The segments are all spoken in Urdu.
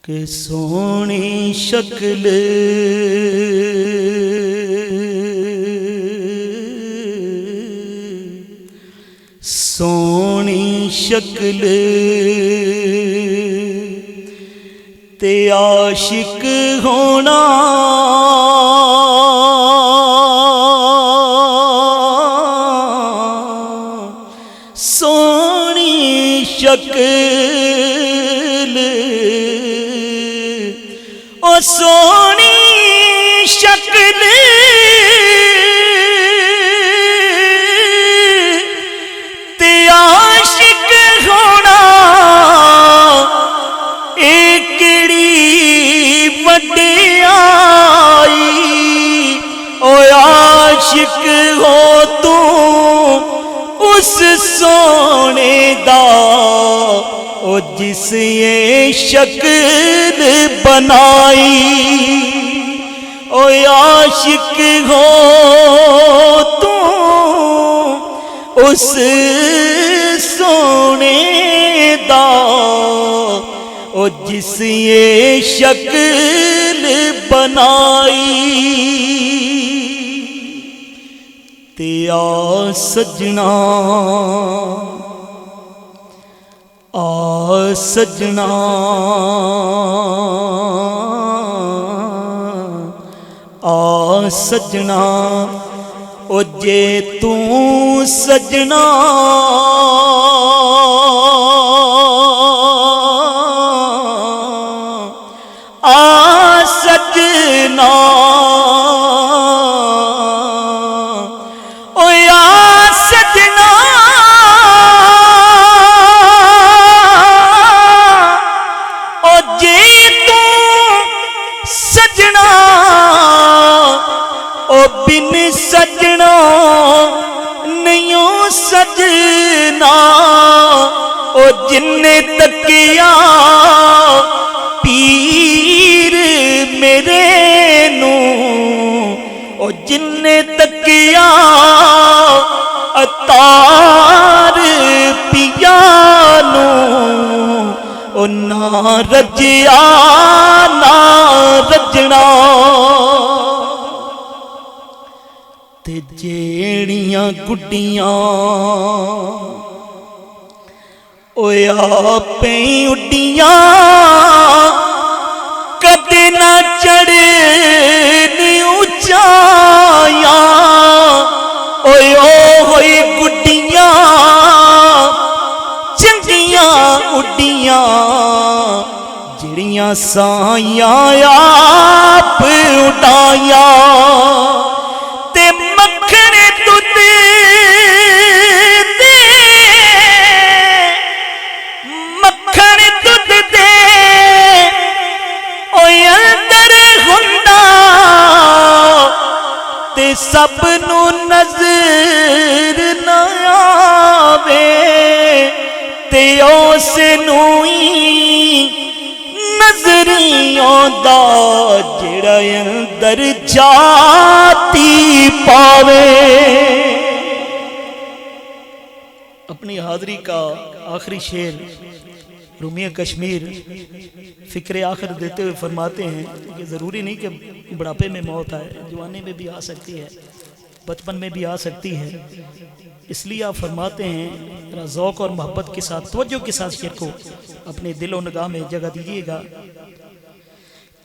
کہ سونی شکل سونی شکل تے عاشق ہونا سونی شکل او سونی شکل تے عاشق ہونا اے کیڑی وڈیائی او عاشق ہو تو اس سونے دا او جس یہ شکل بنائی او عاشق ہو تو اس سونے دا او جس یہ شکل بنائی تے آ سجنا آ سجنا آ سجنا او جے تو سجنا آ سجنا او یا سجنا او جے تو سجنا او بن سجنا نہیں سجنا او جن تکیا پیر میرے نو او جن تکیا اتار پیا نو او نہ رجیا نہ رجنا تے جیڑیاں گڈیاں اوے آپیں اڈیاں کدے نہ چڑھن اونچایاں اوے او ہوئی گڈیاں چنگیاں اڈیاں جڑیاں سایاں آپ اڈایاں تے مکھن دودھ دے مکھن دودھ دے اوے اندر ہندا تے سب نو نظر نہ آوے تے اس نوئی نظری آندا جڑا اندر جاتی پاوے۔ اپنی حاضری کا آخری شعر رومیہ کشمیر فکر آخر دیتے ہوئے فرماتے ہیں کہ ضروری نہیں کہ بڑھاپے میں موت آئے، جوانی میں بھی آ سکتی ہے، بچپن میں بھی آ سکتی ہے، اس لیے آپ فرماتے ہیں ذرا ذوق اور محبت کے ساتھ توجہ کے ساتھ شعر کو اپنے دل و نگاہ میں جگہ دیجیے گا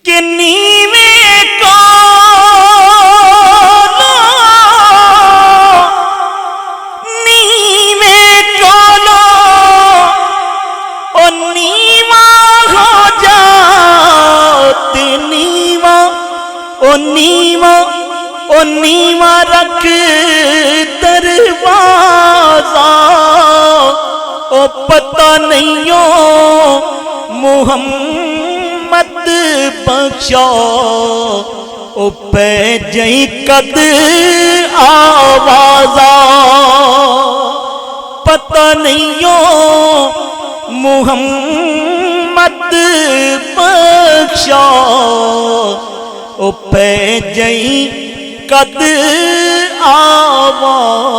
کہ نیویں کولو نیویں کولو او نیواں ہو جا تے نیواں او نیواں او نیواں رکھ دروازہ او پتہ نہیں محمد بخشا او پہ جئی قد آوازہ پتہ نہیں محمد بخشا او پہ جئی قد آوازہ